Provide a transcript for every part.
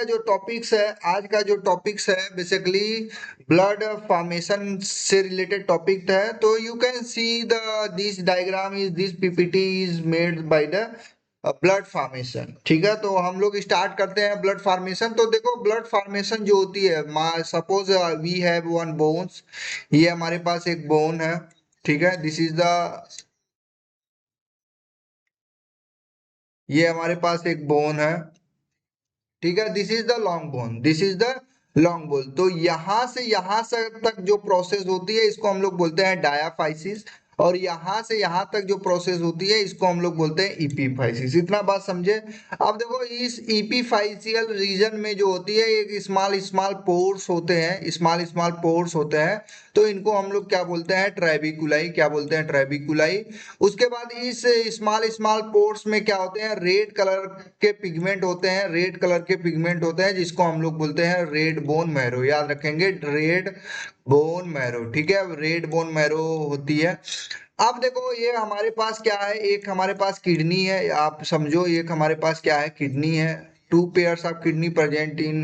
जो टॉपिक्स है आज का जो टॉपिक्स है बेसिकली ब्लड फॉर्मेशन से रिलेटेड टॉपिक है। तो you can see the this diagram is this PPT is made by the blood formation. ठीक है, तो हम लोग स्टार्ट करते हैं ब्लड फॉर्मेशन। तो देखो ब्लड फॉर्मेशन जो होती है, suppose we have one bones, ये हमारे पास एक बोन है। ठीक है, दिस इज द, ये हमारे पास एक बोन है। ठीक है, this is the long bone, this is the long bone. तो यहां से तक जो प्रोसेस होती है इसको हम लोग बोलते हैं डायाफाइसिस, और यहां से यहां तक जो प्रोसेस होती है इसको हम लोग बोलते हैं इपीफाइसिस। इतना बात समझे। अब देखो इस इपीफाइसियल रीजन में जो होती है एक स्मॉल स्मॉल पोर्स होते हैं, स्मॉल स्मॉल पोर्स होते हैं। तो इनको हम लोग क्या बोलते हैं, ट्रेबिकुलाई, क्या बोलते हैं, ट्रेबिकुलाई। उसके बाद इस स्मॉल स्मॉल पोर्स में क्या होते हैं, रेड कलर के पिगमेंट होते हैं, रेड कलर के पिगमेंट होते हैं जिसको हम लोग बोलते हैं रेड बोन मैरो। याद रखेंगे, रेड बोन मैरो। ठीक है, रेड बोन मैरो होती है। अब देखो ये हमारे पास क्या है, एक हमारे पास किडनी है, आप समझो एक हमारे पास क्या है, किडनी है। Two pairs of kidney present in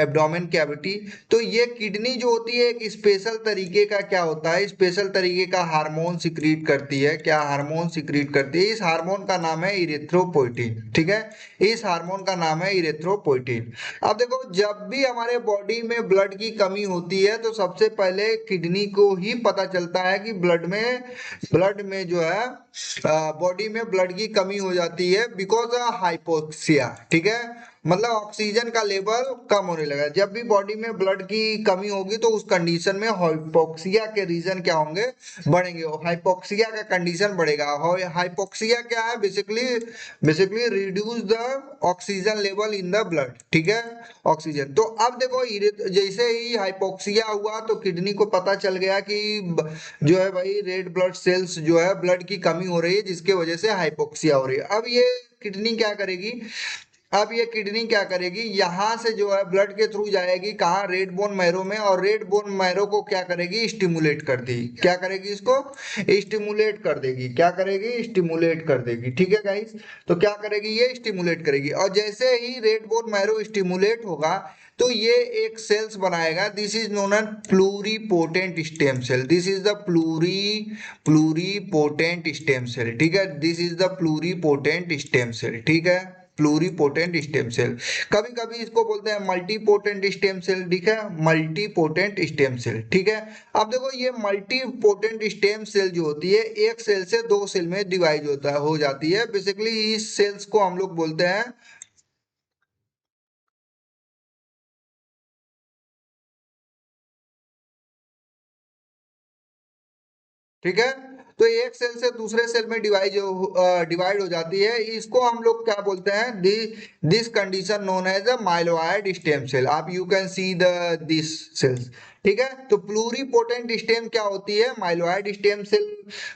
abdomen cavity. तो ये किडनी जो होती है एक स्पेशल तरीके का क्या होता है, स्पेशल तरीके का हार्मोन सिक्रीट करती है। क्या हार्मोन सिक्रीट करती है, इस हार्मोन का नाम है इरिथ्रोपोइटिन। ठीक है, इस हार्मोन का नाम है इरिथ्रोपोइटिन। अब देखो जब भी हमारे बॉडी में ब्लड की कमी होती है तो सबसे पहले किडनी को ही पता चलता है कि ब्लड में जो है बॉडी में ब्लड की कमी हो जाती है बिकॉज हाइपोक्सिया। ठीक है, मतलब ऑक्सीजन का लेवल कम होने लगा। जब भी बॉडी में ब्लड की कमी होगी तो उस कंडीशन में हाइपोक्सिया के रीजन क्या होंगे, बढ़ेंगे। हाइपोक्सिया का कंडीशन बढ़ेगा। हाइपोक्सिया क्या है, basically basically reduce the oxygen level in the blood. ठीक है, ऑक्सीजन। तो अब देखो जैसे ही हाइपोक्सिया हुआ तो किडनी को पता चल गया कि जो है भाई रेड ब्लड सेल्स जो है ब्लड की कमी हो रही है जिसके वजह से हाइपोक्सिया हो रही है। अब ये किडनी क्या करेगी, अब ये किडनी क्या करेगी, यहां से जो है ब्लड के थ्रू जाएगी कहाँ, रेड बोन मैरो में, और रेड बोन मैरो को क्या करेगी, स्टिमुलेट कर देगी। क्या करेगी, इसको स्टिमुलेट कर देगी। क्या करेगी, स्टिमुलेट कर देगी। ठीक है गाइस, तो क्या करेगी, ये स्टिमुलेट करेगी। और जैसे ही रेड बोन मैरो स्टिमुलेट होगा तो ये एक सेल्स बनाएगा, this is known as pluripotent stem cell. This is the pluripotent stem cell. ठीक है, this is the pluripotent stem cell. ठीक है, प्लूरीपोटेंट स्टेम सेल। कभी कभी इसको बोलते हैं मल्टीपोटेंट स्टेम सेल। ठीक है, मल्टीपोटेंट स्टेम सेल। ठीक है, अब देखो ये मल्टीपोटेंट स्टेम सेल जो होती है एक सेल से दो सेल में डिवाइड हो जाती है। बेसिकली इस सेल्स को हम लोग बोलते हैं, ठीक है, तो एक सेल से दूसरे सेल में डिवाइड हो जाती है। इसको हम लोग क्या बोलते हैं, this condition known as a myeloid stem cell. आप you can see the this cells. ठीक है, तो प्लूरीपोटेंट स्टेम क्या होती है, माइलोइड स्टेम सेल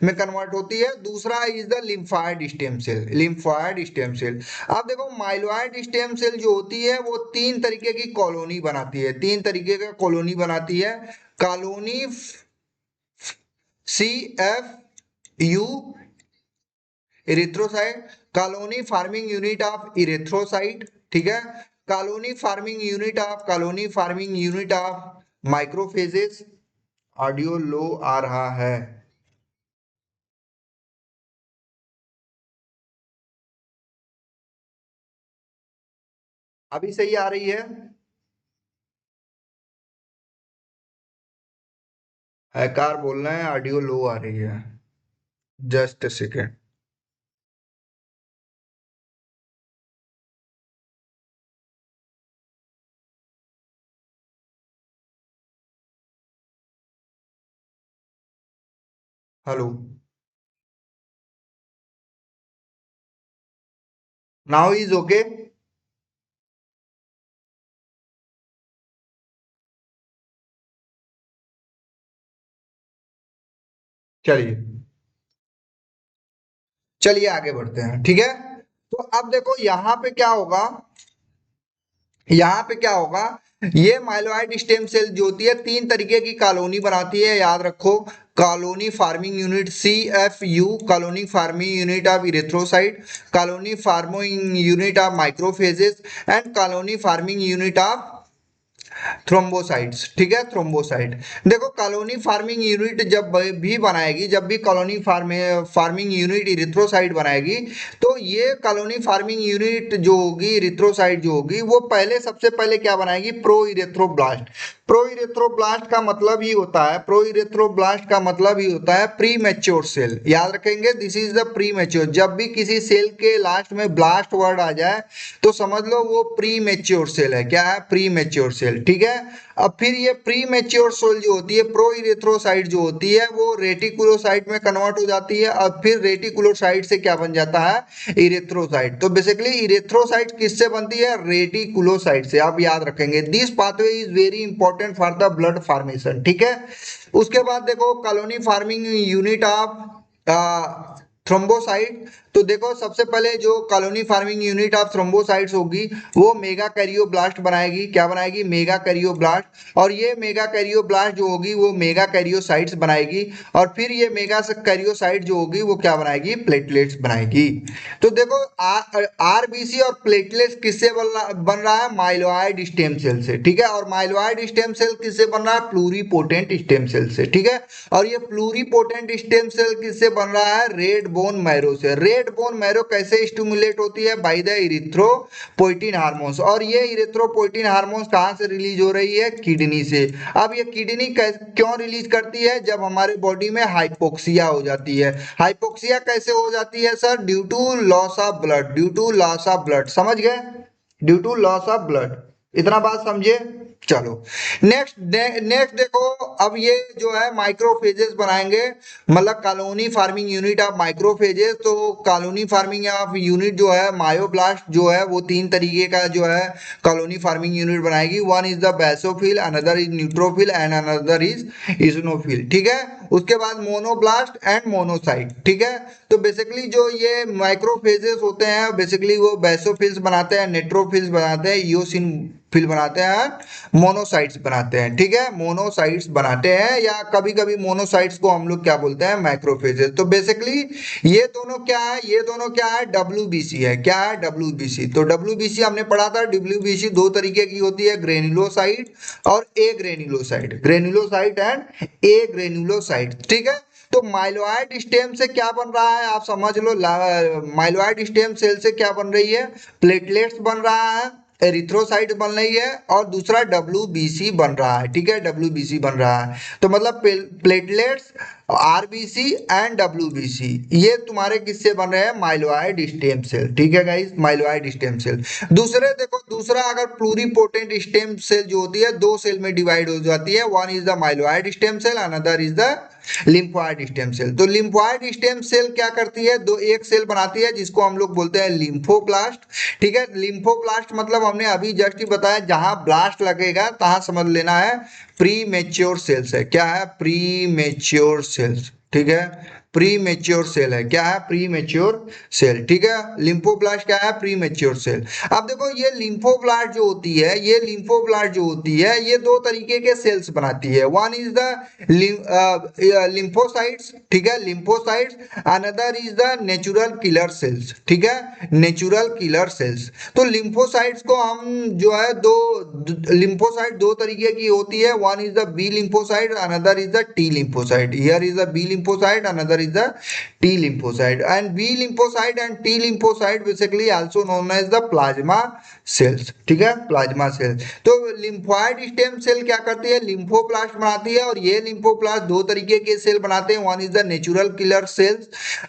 में कन्वर्ट होती है। दूसरा is the lymphoid stem cell, lymphoid stem cell. अब देखो माइलोइड स्टेम सेल जो होती है वो तीन तरीके की कॉलोनी बनाती है, तीन तरीके का कॉलोनी बनाती है। Colony CFU erythrocyte, colony forming unit of erythrocyte. ठीक है, colony forming unit of microphages. Audio low आ रहा है, अभी सही आ रही है। हैकार बोल रहे हैं ऑडियो लो आ रही है, just a second. Hello, now is okay. चलिए, चलिए आगे बढ़ते हैं। ठीक है, तो अब देखो यहाँ पे क्या होगा, यहाँ पे क्या होगा, ये माइलोइड स्टेम सेल जो होती है 3 तरीके की कॉलोनी बनाती है, याद रखो। Colony forming unit CFU, colony forming unit of erythrocyte, colony forming unit of microphages and colony forming unit of thrombocytes. ठीक है, थ्रोम्बोसाइट। देखो कॉलोनी फार्मिंग यूनिट जब भी बनाएगी, जब भी कॉलोनी फार्मिंग यूनिट इरिथ्रोसाइट बनाएगी, तो ये कॉलोनी फार्मिंग यूनिट जो होगी, इरिथ्रोसाइट जो होगी, वो पहले सबसे पहले क्या बनाएगी, प्रो इरेथ्रोब्लास्ट। प्रो इरेथ्रोब्लास्ट का मतलब ही होता है, प्रो इरेथ्रोब्लास्ट का मतलब ही होता है प्री मैच्योर सेल। याद रखेंगे, this is the premature. जब भी किसी सेल के लास्ट में ब्लास्ट वर्ड आ जाए तो समझ लो वो प्री मैच्योर सेल है। क्या है, प्री मैच्योर सेल। ठीक है, अब फिर ये प्री मैच्योर सेल जो होती है, प्रो इरेथ्रोसाइट जो होती है, वो रेटिकुलोसाइट में कन्वर्ट हो जाती है और फिर रेटिकुलोसाइट से क्या बन जाता है, इरेथ्रोसाइट। तो बेसिकली इरेथ्रोसाइट किससे बनती है, रेटिकुलोसाइट से। आप याद रखेंगे, this pathway is very important for the blood formation. ठीक है, उसके बाद देखो colony forming unit of thrombocyte. तो देखो सबसे पहले जो colony forming unit of thrombocytes होगी, वो मेगा कैरियोब्लास्ट बनाएगी। क्या बनाएगी, मेगा कैरियोब्लास्ट। और ये मेगा कैरियोब्लास्ट जो होगी वो मेगा कैरियोसाइट्स बनाएगी। और फिर ये मेगा कैरियोसाइट जो होगी वो क्या बनाएगी, प्लेटलेट्स बनाएगी। तो देखो आरबीसी और प्लेटलेट्स किससे बन रहा है, माइलोइड स्टेम सेल से। ठीक है, और माइलोइड स्टेम सेल किससे बन रहा है, प्लूरीपोटेंट स्टेम सेल से। ठीक है, और ये प्लूरीपोटेंट स्टेम सेल किससे बन रहा है, रेड बोन मैरो से। रेड बोन मैरो कैसे स्टिमुलेट होती है, बाय द इरिथ्रोपोइटिन हार्मोन्स। और ये इरिथ्रोपोइटिन हार्मोन्स कहां से रिलीज हो रही है, किडनी से। अब ये किडनी क्यों रिलीज करती है, जब हमारे बॉडी में हाइपोक्सिया हो जाती है। हाइपोक्सिया कैसे हो जाती है sir, due to loss of blood, due to loss of blood. समझ गए, due to loss of blood. इतना बात समझे। चलो नेक्स्ट देखो, अब ये जो है माइक्रोफेजेस बनाएंगे, मतलब colony forming unit of microphages. तो कॉलोनी फार्मिंग ऑफ यूनिट जो है, मायोब्लास्ट जो है, वो 3 तरीके का जो है कॉलोनी फार्मिंग यूनिट बनाएगी। One is the basophil, another is neutrophil and another is eosinophil. ठीक है, उसके बाद मोनोब्लास्ट एंड मोनोसाइट। ठीक है, तो बेसिकली जो ये माइक्रोफेजेस होते हैं, बेसिकली वो बेसोफिल्स बनाते हैं, नेट्रोफिल्स बनाते हैं, इओसिन फिल बनाते हैं, मोनोसाइट्स बनाते हैं। ठीक है, मोनोसाइट्स बनाते हैं, या कभी कभी मोनोसाइट्स को हम लोग क्या बोलते हैं, मैक्रोफेजेस। तो बेसिकली ये दोनों क्या है, ये दोनों क्या है, डब्ल्यूबीसी है। क्या है, डब्ल्यूबीसी। तो डब्ल्यूबीसी हमने पढ़ा था, डब्ल्यूबीसी 2 तरीके की होती है, ग्रेन्युलोसाइट और ए granulocyte, granulocyte and A granulocyte. ठीक है, तो माइलोइड स्टेम से क्या बन रहा है, आप समझ लो। माइलोइड स्टेम सेल से क्या बन रही है, प्लेटलेट्स बन रहा है, एरिथ्रोसाइट बन रही है, और दूसरा डब्ल्यूबीसी बन रहा है। ठीक है, डब्ल्यूबीसी बन रहा है। तो मतलब प्लेटलेट्स, आरबीसी एंड डब्ल्यूबीसी, ये तुम्हारे किससे बन रहे हैं, माइलोइड स्टेम सेल। ठीक है गाइस, माइलोइड स्टेम सेल। दूसरे देखो, दूसरा अगर प्लूरीपोटेंट स्टेम सेल जो होती है, 2 सेल में डिवाइड हो जाती है। One is the myeloid stem cell, another is the lymphoid stem cell. तो लिम्फोइड स्टेम सेल क्या करती है, एक सेल बनाती है जिसको हम लोग बोलते हैं लिम्फोब्लास्ट। ठीक है, लिम्फोब्लास्ट मतलब हमने अभी जस्ट ही बताया, जहां ब्लास्ट लगेगा तहां समझ लेना है प्री मेच्योर सेल्स है। क्या है, प्री मेच्योर सेल्स। ठीक है, प्री मेच्योर सेल है। क्या है, प्री मेच्योर सेल। ठीक है, लिम्फोब्लास्ट क्या है, प्री मेच्योर सेल। अब देखो ये लिम्फोब्लास्ट जो होती है, ये लिम्फोब्लास्ट जो होती है, ये 2 तरीके के सेल्स बनाती है। One is the lymphocytes. ठीक है, lymphocytes. Another is the natural killer cells. ठीक है, नेचुरल किलर सेल्स। तो लिम्फोसाइट्स को हम जो है लिम्फोसाइट 2 तरीके की होती है। One is the B lymphocyte, another is the T lymphocyte. Here is the B lymphocyte, another is the T lymphocyte, and B lymphocyte and T lymphocyte basically also known as the plasma cells. ठीक है, plasma cell. तो lymphoid stem cell क्या करती है, लिम्फोप्लास्ट बनाती है, और ये लिम्फोप्लास्ट 2 तरीके के सेल बनाते हैं। One is the natural killer cells,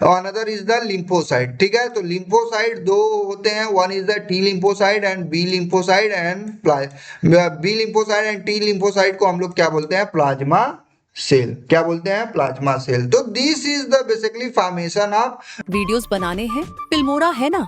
another is the lymphocyte. ठीक है, तो लिम्फोसाइट 2 होते हैं, one is the T lymphocyte and B lymphocyte and T lymphocyte को हम लोग क्या बोलते हैं, प्लाज्मा सेल। क्या बोलते हैं, प्लाज्मा सेल। तो this is the basically formation of. Videos बनाने हैं, फिल्मोरा है ना।